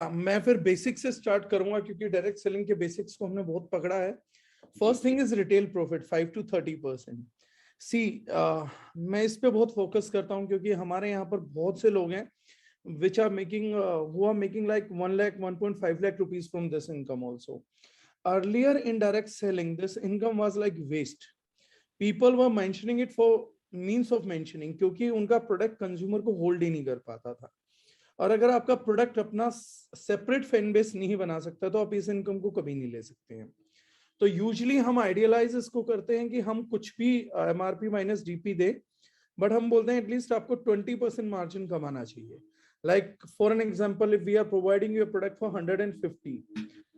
मैं फिर बेसिक से स्टार्ट करूंगा क्योंकि डायरेक्ट सेलिंग के बेसिक्स को हमने बहुत पकड़ा है। First thing is retail profit 5 to 30%। सी मैं इस पे बहुत फोकस करता हूं क्योंकि हमारे यहाँ पर बहुत से लोग हैं which are making who are making like 1 lakh 1.5 lakh rupees from this income also. Earlier in direct selling this income was like waste. People were mentioning it for means of mentioning क्योंकि उनका product consumer को hold ही नहीं कर पाता था। और अगर आपका प्रोडक्ट अपना सेपरेट फैन बेस नहीं बना सकता तो आप इस इनकम को कभी नहीं ले सकते हैं। तो यूजुअली हम आइडियलाइज इसको करते हैं कि हम कुछ भी एमआरपी माइनस डीपी दे, बट हम बोलते हैं एटलीस्ट आपको 20% मार्जिन कमाना चाहिए। Like for an example, if we are providing your product for 150,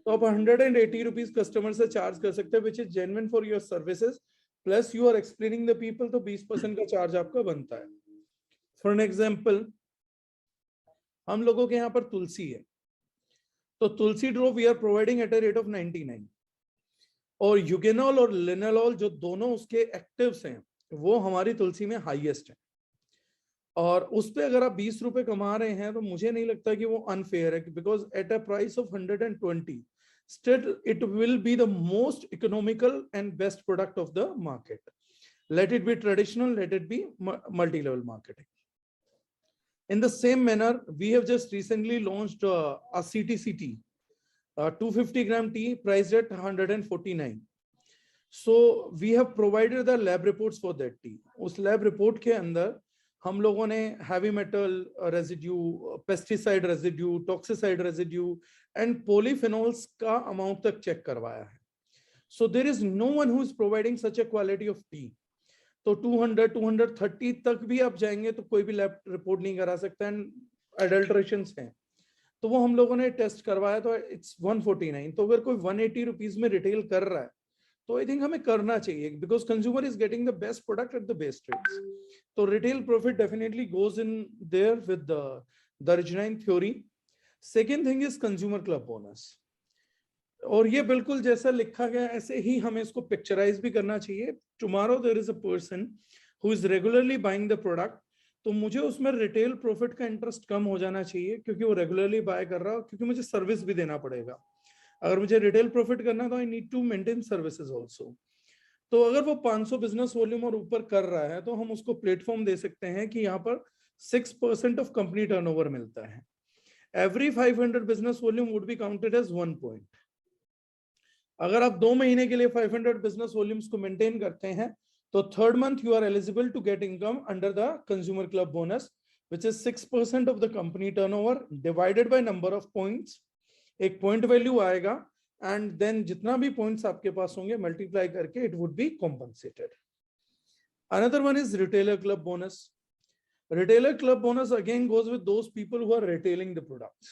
तो आप 180 रुपीज कस्टमर से चार्ज कर सकते हैं, which is genuine for your services, plus you are explaining the people, तो 20% का चार्ज आपका बनता है। फॉर एन एग्जाम्पल, हम लोगों के यहाँ पर तुलसी है, तो Tulsi drop we are providing at a rate of 99, और यूगेनॉल और लिनालॉल जो दोनों उसके एक्टिव्स हैं वो हमारी तुलसी में हाईएस्ट है। और उस पे अगर आप 20 रुपए कमा रहे हैं तो मुझे नहीं लगता कि वो अनफेयर है, because at a price of 120 still it will be the most economical and best product of the market. Let it be traditional, let it be multi level marketing. In the same manner, we have just recently launched a CTC tea, 250 gram tea priced at 149. So we have provided the lab reports for that tea. उस lab report के अंदर हम लोगों ने heavy metal residue, pesticide residue, toxicide residue and polyphenols का amount तक check करवाया है। So there is no one who is providing such a quality of tea. तो 200 230 तक भी आप जाएंगे तो कोई भी लैब रिपोर्ट नहीं करा सकता, एंड अडल्ट्रेशंस हैं। तो वो हम लोगों ने टेस्ट करवाया तो इट्स 149। तो अगर कोई 180 रुपीज में रिटेल कर रहा है तो आई थिंक हमें करना चाहिए, because consumer is getting the best product at the best rates. तो retail profit definitely goes in there with the original theory. Second thing is consumer club bonus, और ये बिल्कुल जैसा लिखा गया ऐसे ही हमें इसको पिक्चराइज भी करना चाहिए। Tomorrow there is a person who is regularly buying the product, तो मुझे उसमें रिटेल प्रॉफिट का इंटरेस्ट कम हो जाना चाहिए क्योंकि वो रेगुलरली बाय कर रहा है, क्योंकि मुझे सर्विस भी देना पड़ेगा। अगर मुझे रिटेल प्रॉफिट करना है तो I need to maintain services also. तो अगर वो 500 बिजनेस वॉल्यूम और ऊपर कर रहा है तो हम उसको प्लेटफॉर्म दे सकते हैं कि यहाँ पर 6% ऑफ कंपनी टर्नओवर मिलता है। Every 500 business volume would be counted as 1 point. अगर आप 2 महीने के लिए 500 बिजनेस वॉल्यूम्स को मेंटेन करते हैं तो third month you are eligible to get income under the consumer club bonus, which is 6% of the company turnover divided by number of points. एक पॉइंट वैल्यू आएगा एंड देन जितना भी points आपके पास होंगे मल्टीप्लाई करके it would be compensated. Another one is retailer club bonus. Retailer club bonus again goes with those people who are retailing the products.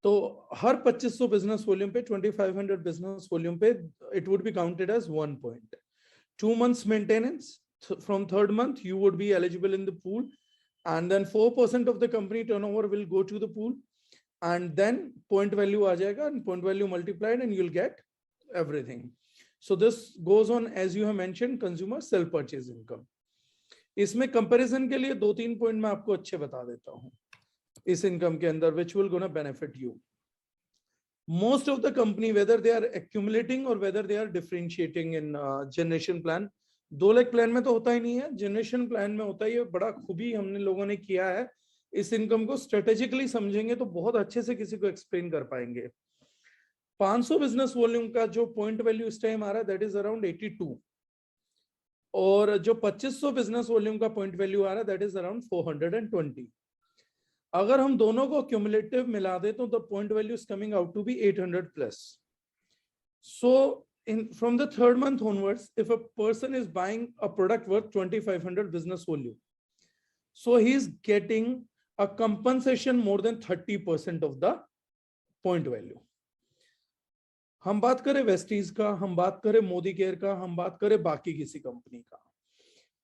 तो हर 2500 बिजनेस वॉल्यूम पे 2500 बिजनेस वॉल्यूम पे it would be counted as 1 point. 2 months maintenance, from third month you would be eligible in the pool, and then 4% of the company turnover will go to the pool, and then point value आ जाएगा and point value multiplied and you'll get everything. So this goes on as you have mentioned consumer self purchase income. इसमें comparison के लिए 2-3 point मैं आपको अच्छे बता देता हूँ इस इनकम के अंदर, which will gonna benefit you. Most of the company, whether they are accumulating or whether they are differentiating in generation plan, 2 lakh plan में तो होता ही नहीं है, जनरेशन प्लान में होता ही है। बड़ा खूबी हमने लोगों ने किया है। इस इनकम को स्ट्रेटेजिकली समझेंगे तो बहुत अच्छे से किसी को एक्सप्लेन कर पाएंगे। 500 बिजनेस वॉल्यूम का जो पॉइंट वैल्यू इस टाइम आ रहा है दैट इज अराउंड 82, और जो 2500 बिजनेस वॉल्यूम का पॉइंट वैल्यू आ रहा है दैट इज अराउंड 420। अगर हम दोनों को क्यूमुलेटिव मिला दे तो the point value is coming out to be 800 plus. So in from the third month onwards, if a person is buying a product worth 2500 business volume, so he is getting a compensation more than 30% of the point value. हम बात करें Vestige का, हम बात करें Modi care का, हम बात करें बाकी किसी कंपनी का,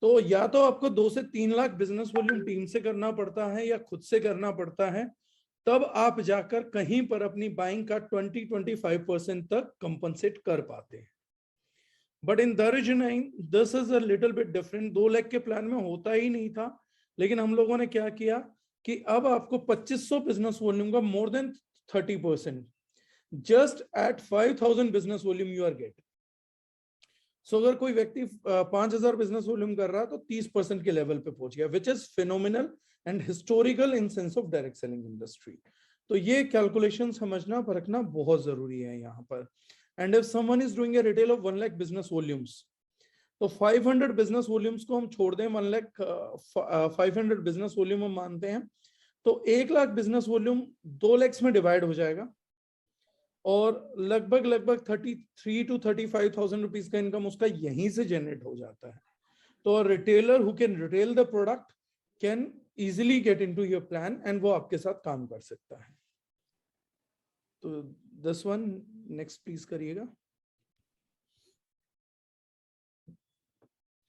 तो या तो आपको 2 से 3 लाख बिजनेस वॉल्यूम टीम से करना पड़ता है या खुद से करना पड़ता है, तब आप जाकर कहीं पर अपनी बाइंग का 20-25% तक कंपनसेट कर पाते हैं। बट इन दर्जनाइन this is a little bit different. 2 lakh के प्लान में होता ही नहीं था, लेकिन हम लोगों ने क्या किया कि अब आपको 2500 बिजनेस वॉल्यूम का more than 30% just at 5000 business volume you are get. So अगर कोई व्यक्ति 5000 बिजनेस वॉल्यूम कर रहा है तो 30% के लेवल पे पहुंच गया, which is phenomenal and historical in sense of direct selling industry. तो ये कैलकुलेशन समझना परखना बहुत जरूरी है यहाँ पर। And if someone is doing a retail of 1 lakh business volumes, तो 500 बिजनेस वॉल्यूम्स को हम छोड़ दें, 1 लाख 500 बिजनेस वॉल्यूम हम मानते हैं, तो 1 लाख बिजनेस वॉल्यूम 2 लाख में डिवाइड हो जाएगा और लगभग 33 to 35,000 रुपीज का इनकम उसका यहीं से जनरेट हो जाता है। तो retailer who can retail the product can easily get into your plan and वो आपके साथ काम कर सकता है। तो दिस वन नेक्स्ट प्लीज करिएगा।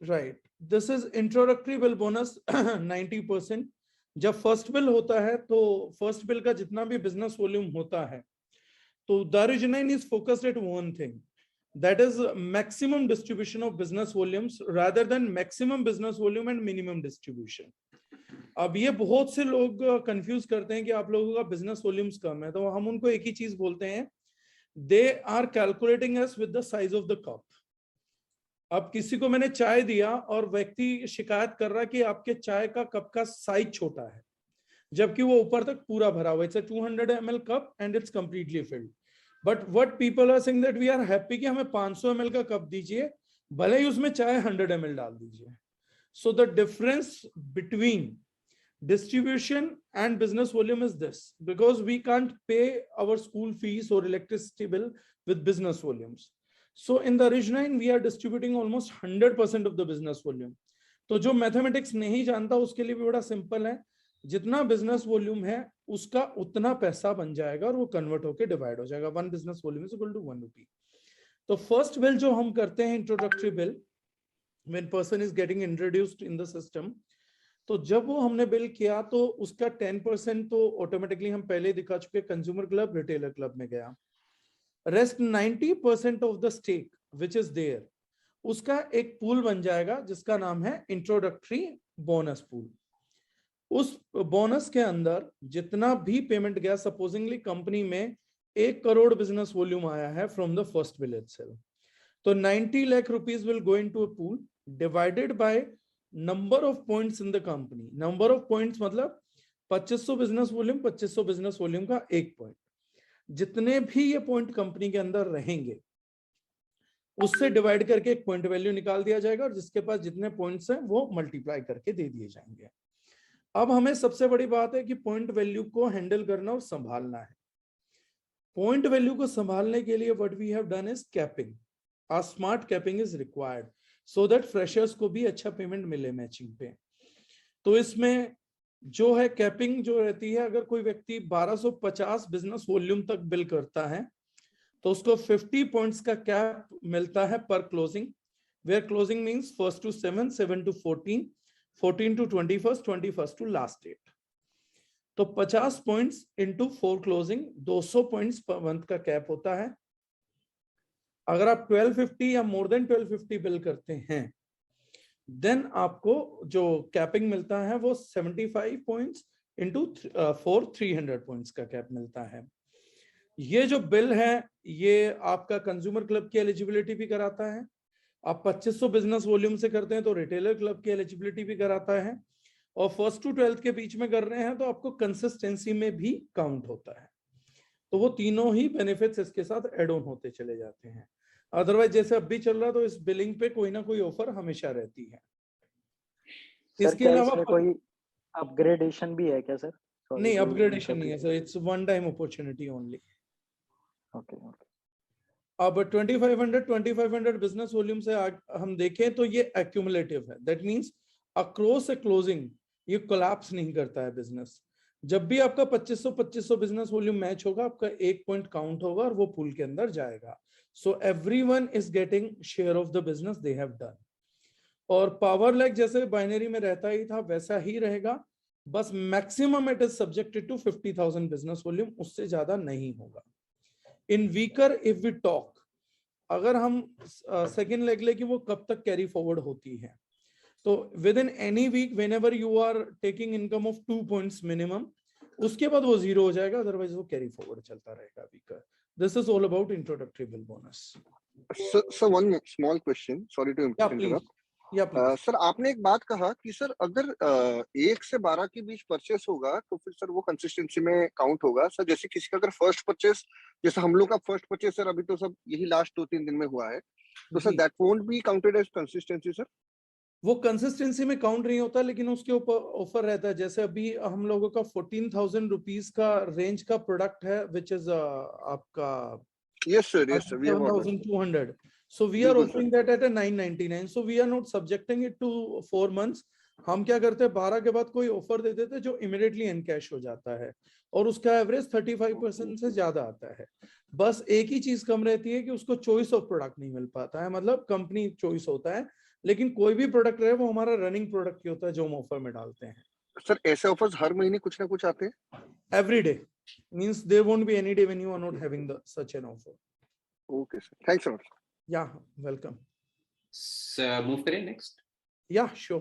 Right, this is introductory bill bonus 90%। जब फर्स्ट बिल होता है तो फर्स्ट बिल का जितना भी बिजनेस वॉल्यूम होता है तो Darujanine is focused at one thing, that is maximum distribution of business volumes rather than maximum business volume and minimum distribution. अब ये बहुत से लोग कंफ्यूज करते हैं कि आप लोगों का बिजनेस वॉल्यूम्स कम है, तो हम उनको एक ही चीज बोलते हैं, they are calculating us with the size of the cup. अब किसी को मैंने चाय दिया और व्यक्ति शिकायत कर रहा है कि आपके चाय का कप का साइज छोटा है, जबकि वो ऊपर तक पूरा भरा हुआ है, it's a 200 ml cup and it's completely filled. But what people are saying that we are happy कि हमें 500 ml का कप दीजिए, भले ही उसमें चाहे 100 ml डाल दीजिए। So the difference between distribution and business volume is this, because we can't pay our school fees or electricity bill with business volumes. So in the Ridge9 we are distributing almost 100% of the business volume. तो जो mathematics नहीं जानता उसके लिए भी बड़ा simple है, जितना बिजनेस वॉल्यूम है उसका उतना पैसा बन जाएगा और वो कन्वर्ट होकर डिवाइड हो जाएगा। 1 business volume is equal to 1 rupee. तो फर्स्ट बिल जो हम करते हैं introductory bill, when person is getting introduced in the system, तो जब वो हमने बिल किया तो उसका 10% तो ऑटोमेटिकली हम पहले दिखा चुके, कंज्यूमर क्लब रिटेलर क्लब में गया। Rest 90% of the stake which is there, उसका एक पूल बन जाएगा जिसका नाम है इंट्रोडक्टरी बोनस पूल। उस बोनस के अंदर जितना भी पेमेंट गया, सपोजिंगली कंपनी में 1 करोड़ बिजनेस वॉल्यूम आया है from the first bill itself, तो 90 lakh rupees will go into a pool divided by number of points in the company. Number of points मतलब 2500 बिजनेस वॉल्यूम, 2500 बिजनेस वॉल्यूम का 1 point, जितने भी ये point company के अंदर रहेंगे उससे डिवाइड करके एक पॉइंट वैल्यू निकाल दिया जाएगा और जिसके पास जितने पॉइंट्स हैं वो मल्टीप्लाई करके दे दिए जाएंगे। अब हमें सबसे बड़ी बात है कि पॉइंट वैल्यू को हैंडल करना और संभालना है। पॉइंट वैल्यू को संभालने के लिए what we have done is capping. A smart capping is required so that freshers को भी अच्छा पेमेंट मिले मैचिंग पे। तो इसमें जो है कैपिंग जो रहती है, अगर कोई व्यक्ति 1250 बिजनेस वॉल्यूम तक बिल करता है तो उसको 50 पॉइंट्स का कैप मिलता है पर closing, where closing means 1st to 7, 7 to 14, 14 to 21st, 21st to last date. तो 50 points into 4 closing, 200 points per month का कैप होता है। अगर आप 1250 या मोर देन 1250 बिल करते हैं देन आपको जो कैपिंग मिलता है वो 75 पॉइंट्स इंटू 4 300 पॉइंट्स का कैप मिलता है। ये जो बिल है ये आपका कंज्यूमर क्लब की एलिजिबिलिटी भी कराता है। आप 2500 बिजनेस वॉल्यूम से करते हैं तो रिटेलर क्लब की एलिजिबिलिटी भी कराता है, और 1st to 12th के बीच में कर रहे हैं तो आपको कंसिस्टेंसी में भी काउंट होता है। तो वो तीनों ही बेनिफिट्स इसके साथ एड ऑन होते चले जाते हैं। अदरवाइज जैसे अब भी चल रहा तो इस बिलिंग पे कोई ना कोई ऑफर हमेशा रहती है। इसके अलावा कोई अपग्रेडेशन भी है क्या सर? नहीं, अपग्रेडेशन नहीं है sir, it's one time opportunity only. Okay. अब 2500 बिजनेस वॉल्यूम से हम देखें तो ये एक्यूमुलेटिव है, that means across A closing ये कोलैप्स नहीं करता है बिजनेस। जब भी आपका 2500 बिजनेस वॉल्यूम मैच होगा आपका 1 पॉइंट काउंट होगा और वो पूल के अंदर जाएगा। So everyone is getting share of the business they have done. और पावर लैग जैसे बाइनरी में रहता ही था वैसा ही रहेगा, बस maximum it is subjected to 50,000 business volume, उससे ज्यादा नहीं होगा। In weaker if we talk, अगर हम सेकेंड लेग ले कि वो कब तक कैरी फॉरवर्ड होती है, तो within any week whenever you are taking income of 2 points minimum, उसके बाद वो 0 हो जाएगा, अदरवाइज वो कैरी फॉरवर्ड चलता रहेगा week. This is all about introductory bill bonus. Sir one small question, sorry to interrupt. Sir आपने एक बात कहा कि सर अगर 1 से 12 के बीच परचेस होगा तो फिर सर वो कंसिस्टेंसी में काउंट होगा। सर जैसे किसी का अगर फर्स्ट परचेस, जैसे हम लोग का फर्स्ट परचेस सर अभी तो सब यही लास्ट 2-3 दिन में हुआ है, तो sir that won't be counted as consistency sir? वो कंसिस्टेंसी में काउंट नहीं होता, लेकिन उसके ऊपर ऑफर रहता है। जैसे अभी हम लोगों का 14,000 रुपीज का रेंज का प्रोडक्ट है, विच इज आपका yes sir, yes sir, we have 7,200. So we are offering that at a 999. So we are not subjecting it to 4 months. हम क्या करते हैं, 12 के बाद कोई ऑफर दे देते हैं जो इमिडिएटली एनकैश हो जाता है, और उसका एवरेज 35% से ज्यादा आता है। बस एक ही चीज कम रहती है कि उसको चॉइस ऑफ प्रोडक्ट नहीं मिल पाता है, मतलब कंपनी चॉइस होता है, लेकिन कोई भी प्रोडक्ट रहे वो हमारा रनिंग प्रोडक्ट ही होता है जो हम ऑफर में डालते हैं। सर ऐसे ऑफर्स हर महीने कुछ ना कुछ आते हैं? Every day means there won't be any day when you are not having the such an offer. Okay sir, thanks sir. Yeah, welcome. Move करें next. Yeah, sure.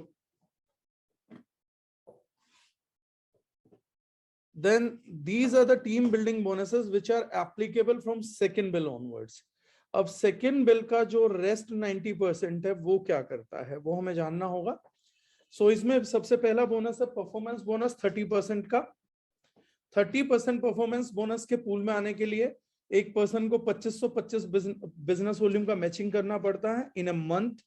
Then these are the team building bonuses which are applicable from second bill onwards. अब second bill का जो rest 90% है वो क्या करता है वो हमें जानना होगा। So इसमें सबसे पहला बोनस है परफॉर्मेंस बोनस 30% का। 30% परफॉर्मेंस बोनस के पूल में आने के लिए एक पर्सन को 2525 बिजनेस वॉल्यूम का मैचिंग करना पड़ता है इन अ मंथ।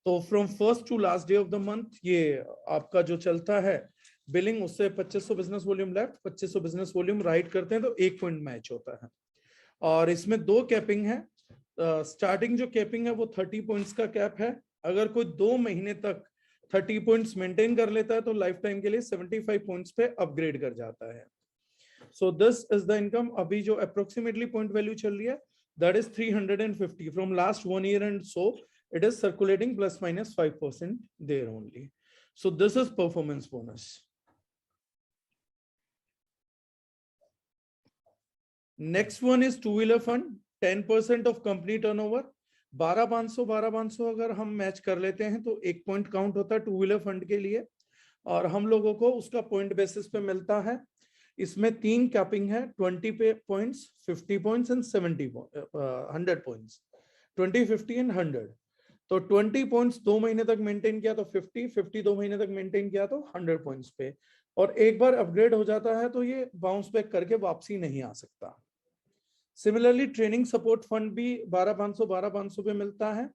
तो from first to last day of the month ये आपका जो चलता है बिलिंग, उससे 2500 business volume left, 2500 business volume right करते हैं तो 1 पॉइंट मैच होता है। और इसमें 2 कैपिंग है। स्टार्टिंग जो कैपिंग है वो 30 पॉइंट्स का कैप है। अगर कोई 2 महीने तक 30 पॉइंट्स मेंटेन कर लेता है तो लाइफ टाइम के लिए 75 पॉइंट्स पे अपग्रेड कर जाता है। So this is the income. अभी जो approximately point value चल रही है that is 350 from last 1 year, and so it is circulating plus minus 5% there only. So this is performance bonus. Next one is two-wheeler fund, 10% of company turnover. 12,500 अगर हम match कर लेते हैं तो 1 point count होता है टू व्हीलर फंड के लिए, और हम लोगों को उसका पॉइंट बेसिस पे मिलता है। इसमें 3 कैपिंग है, 20 points, 50 points and 100 points, 20, 50 and 100। तो 20 पॉइंट्स 2 महीने तक मेंटेन किया तो 50, 50 2 महीने तक मेंटेन किया तो 100 पॉइंट्स पे, और एक बार अपग्रेड हो जाता है तो ये बाउंस बैक करके वापसी नहीं आ सकता। सिमिलरली ट्रेनिंग सपोर्ट फंड भी 12,500 पे मिलता है।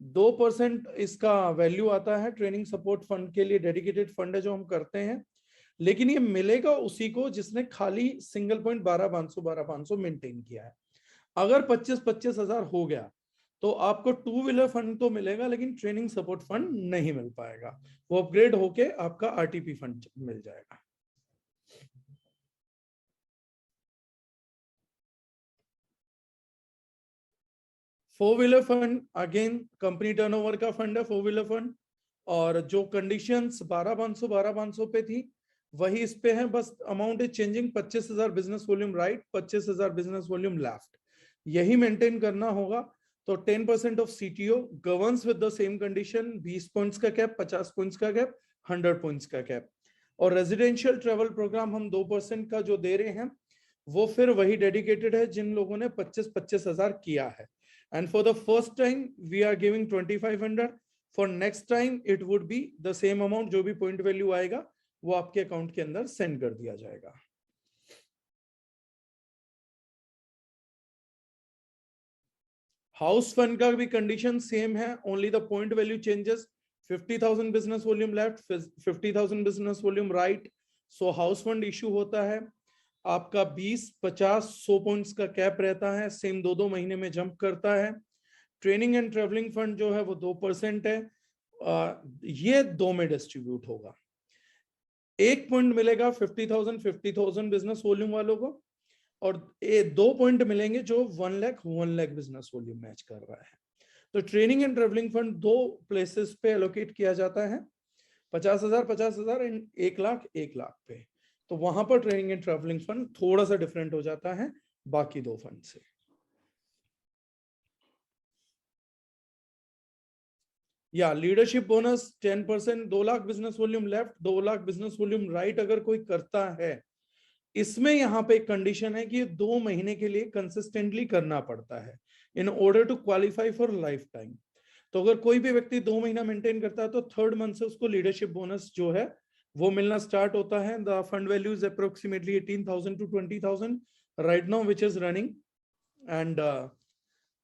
2% इसका वैल्यू आता है ट्रेनिंग सपोर्ट फंड के लिए, डेडिकेटेड फंड है जो हम करते हैं, लेकिन ये मिलेगा उसी को जिसने खाली सिंगल पॉइंट 12,500 मेंटेन किया है। अगर 25 हजार हो गया तो आपको टू व्हीलर फंड तो मिलेगा लेकिन ट्रेनिंग सपोर्ट फंड नहीं मिल पाएगा, वो अपग्रेड होके आपका आरटीपी फंड मिल जाएगा। Four wheeler fund again company turnover का फंड है फोर व्हीलर फंड, और जो कंडीशंस 12,500 पे थी वही इस पे है, बस amount is changing. 25,000 business volume right, 25,000 business volume left, यही मेंटेन करना होगा। तो 10% of CTO governs with the same condition, 20 points का कैप, 50 पॉइंट्स का कैप, 100 पॉइंट्स का कैप। और रेजिडेंशियल ट्रेवल प्रोग्राम हम 2% का जो दे रहे हैं वो फिर वही डेडिकेटेड है जिन लोगों ने 25 हजार किया है। And for the first time we are giving 2500, for next time it would be the same amount, जो भी पॉइंट वैल्यू आएगा वो आपके अकाउंट के अंदर सेंड कर दिया जाएगा। हाउस फंड का भी कंडीशन सेम है, only the point value changes. 50,000 business volume left, 50,000 business volume right, so house fund issue होता है। आपका 20, 50, 100 पॉइंट्स का कैप रहता है, सेम 2-2 महीने में जंप करता है। ट्रेनिंग एंड ट्रेवलिंग फंड जो है वो 2% है, ये 2 में डिस्ट्रीब्यूट होगा। 1 पॉइंट मिलेगा 50,000 बिजनेस वॉल्यूम वालों को, और 2 पॉइंट मिलेंगे जो 1 लाख बिजनेस वॉल्यूम मैच कर रहा है। तो training and travelling fund 2 places पे एलोकेट किया जाता है, 50,000 एंड 1 लाख पे। तो वहां पर ट्रेनिंग एंड ट्रेवलिंग फंड थोड़ा सा डिफरेंट हो जाता है बाकी 2 फंड से। या leadership bonus 10%, 2 lakh business volume left, 2 lakh business volume right अगर कोई करता है, इसमें यहाँ पे एक कंडीशन है कि 2 महीने के लिए कंसिस्टेंटली करना पड़ता है in order to qualify for life time. तो अगर कोई भी व्यक्ति 2 महीना मेंटेन करता है तो 3rd मंथ से उसको लीडरशिप बोनस जो है वो मिलना स्टार्ट होता है। The fund value is approximately 18,000 to 20,000 right now which is running. And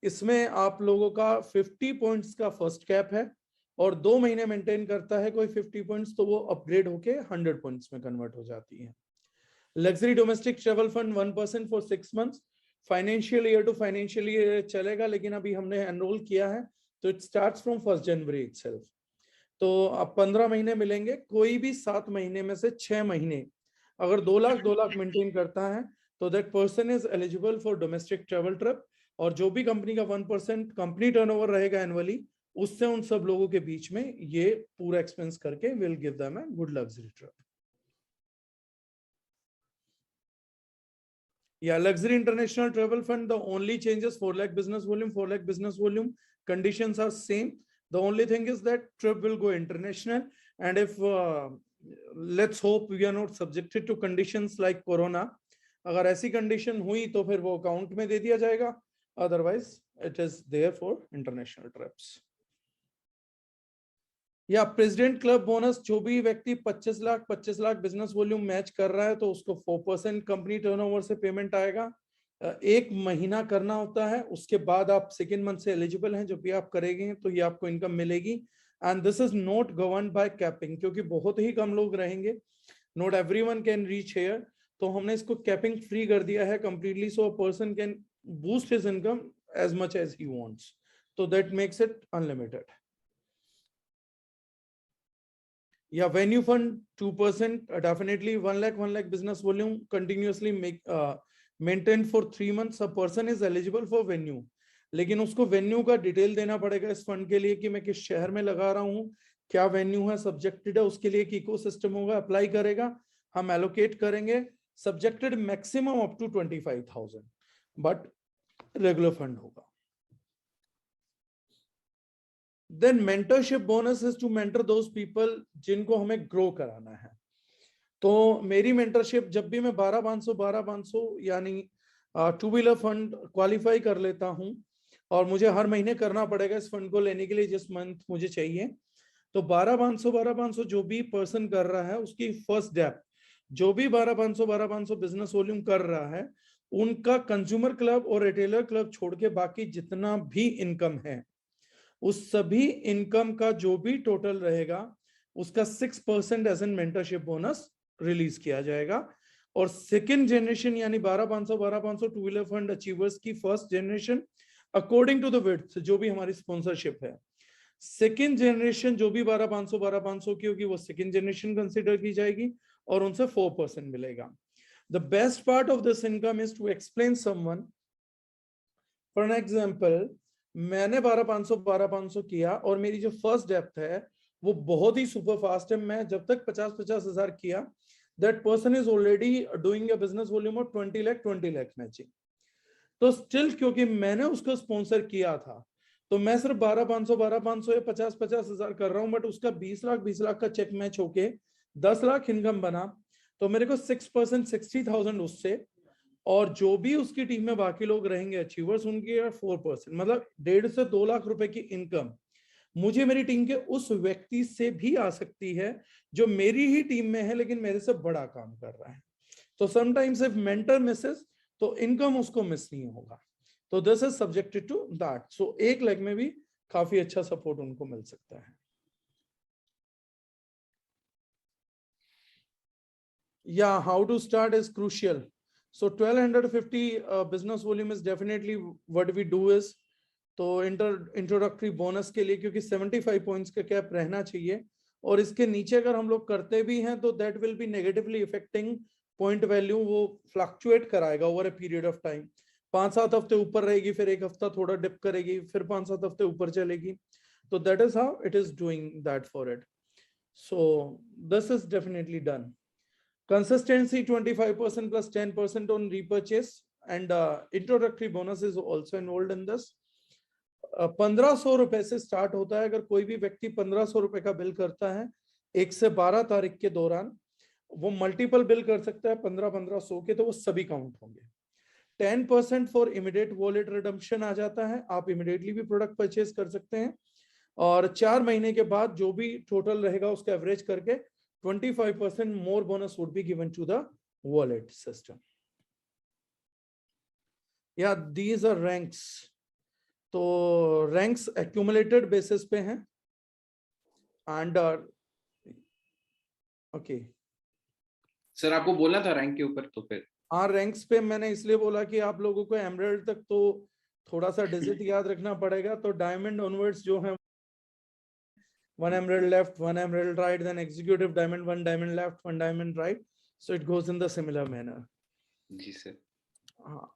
इसमें आप लोगों का 50 पॉइंट्स का फर्स्ट कैप है, और 2 महीने मेंटेन करता है कोई 50 पॉइंट्स तो वो अपग्रेड होके 100 पॉइंट्स में कन्वर्ट हो जाती है। Luxury domestic travel fund 1% for 6 months, financial year to financial year चलेगा, लेकिन अभी हमने एनरोल किया है तो it starts from 1 January itself. तो अब 15 महीने मिलेंगे, कोई भी 7 महीने में से 6 महीने अगर 2 लाख मेंटेन करता है तो that person is eligible for domestic travel trip. और जो भी कंपनी का 1% कंपनी टर्नओवर रहेगा एनुअली, उससे उन सब लोगों के बीच में ये पूरा एक्सपेंस करके will give them a good luxury trip. Yeah, luxury international travel fund, the only changes 4 lakh business volume, 4 lakh business volume, conditions are same. The only thing is that trip will go international, and if let's hope we are not subjected to conditions like corona, अगर ऐसी condition हुई तो फिर वो account में दे दिया जाएगा, otherwise it is there for international trips. या प्रेसिडेंट क्लब बोनस, जो भी व्यक्ति 25 लाख बिजनेस वॉल्यूम मैच कर रहा है तो उसको 4% कंपनी टर्नओवर से पेमेंट आएगा। 1 महीना करना होता है, उसके बाद आप 2nd मंथ से एलिजिबल हैं। जब भी आप करेंगे तो ये आपको इनकम मिलेगी। And this is not governed by capping, क्योंकि बहुत ही कम लोग रहेंगे, not everyone can reach here, तो हमने इसको कैपिंग फ्री कर दिया है completely, so a person can boost his income as much as he wants, तो that makes it unlimited. Yeah, venue fund 2%, definitely 1 lakh business volume continuously maintained for 3 months. A person is eligible for venue, लेकिन उसको venue का detail देना पड़ेगा इस fund के लिए कि मैं किस शहर में लगा रहा हूँ, क्या वेन्यू है, सब्जेक्टेड है, उसके लिए एक इकोसिस्टम होगा, अप्लाई करेगा, हम एलोकेट करेंगे, subjected maximum up to 25,000, but regular fund होगा। Then mentorship bonus is to mentor those people जिनको हमें ग्रो कराना है। तो मेरी मेंटरशिप जब भी मैं 12,500 यानी 2 व्हीलर फंड क्वालिफाई कर लेता हूं, और मुझे हर महीने करना पड़ेगा इस फंड को लेने के लिए जिस मंथ मुझे चाहिए, तो 12,500 जो भी पर्सन कर रहा है उसकी फर्स्ट डेप, जो भी 12,500 बिजनेस वॉल्यूम कर रहा है, उनका कंज्यूमर क्लब और रिटेलर क्लब छोड़ के बाकी जितना भी इनकम है, उस सभी इनकम का जो भी टोटल रहेगा उसका 6% as an mentorship bonus release किया जाएगा। और 2nd जनरेशन यानी 12,500 टू व्हीलर फंड अचीवर्स की 1st generation according to the width, जो भी हमारी स्पॉन्सरशिप है, 2nd जनरेशन जो भी 12,500 की होगी वो 2nd जनरेशन कंसिडर की जाएगी और उनसे 4% मिलेगा। The best part of this income is to explain someone, for an example, मैंने 12,500 किया और मेरी जो फर्स्ट डेप्थ है वो बहुत ही सुपर फास्ट है। मैं जब तक 50,000 हजार किया, that person is already doing a business volume of 20 lakh matching. तो स्टिल क्योंकि मैंने उसको स्पॉन्सर किया था, तो मैं सिर्फ 12,500 या 50 हजार कर रहा हूं, बट उसका 20 लाख का चेक मैच होके 10 लाख इनकम बना, तो मेरे को 6% 60,000 उससे, और जो भी उसकी टीम में बाकी लोग रहेंगे अचीवर्स, उनकी 4%, मतलब 1.5 से 2 लाख रुपए की इनकम मुझे मेरी टीम के उस व्यक्ति से भी आ सकती है जो मेरी ही टीम में है लेकिन मेरे से बड़ा काम कर रहा है। तो समटाइम्स इफ मेंटर मिसेस तो इनकम उसको मिस नहीं होगा, तो this is subjected to that. So 1 lakh में भी काफी अच्छा सपोर्ट उनको मिल सकता है। Yeah, how to start is crucial. So 1250 business volume is definitely what we do is, तो इंट्रोडक्टरी बोनस के लिए क्योंकि 75 पॉइंट्स का कैप रहना चाहिए, और इसके नीचे अगर हम लोग करते भी हैं तो that will be negatively affecting point value, वो फ्लक्चुएट कराएगा over a period of time. 5-7 हफ्ते ऊपर रहेगी, फिर 1 हफ्ता थोड़ा डिप करेगी, फिर 5-7 हफ्ते ऊपर चलेगी, तो that is how it is doing that for it. So this is definitely done. Consistency 25% plus 10% on repurchase, and introductory bonus is also involved in this. ₹1500 से स्टार्ट होता है। अगर कोई भी व्यक्ति ₹1500 का बिल करता है 1 से 12 तारीख के दौरान, वो मल्टीपल बिल कर सकता है 1500 के, तो वो सभी काउंट होंगे। 10% फॉर इमीडिएट वॉलेट रिडम्पशन आ जाता है, आप इमीडिएटली भी प्रोडक्ट परचेज कर सकते हैं। और 4 महीने के बाद जो भी टोटल रहेगा उसका एवरेज करके 25% more bonus would be given to the wallet system. या दीज आर रैंक्स। तो रैंक्स एक्यूमुलेटेड बेसिस पे हैं एंड ओके। सर आपको बोलना था रैंक के ऊपर, तो फिर हाँ, रैंक्स पे मैंने इसलिए बोला कि आप लोगों को एमराल्ड तक तो थोड़ा सा डिजिट याद रखना पड़ेगा। तो डायमंड ऑनवर्ड्स जो है 1 emerald left, 1 emerald right, then executive diamond, 1 diamond left, 1 diamond right. So it goes in the similar manner. जी सर। हाँ,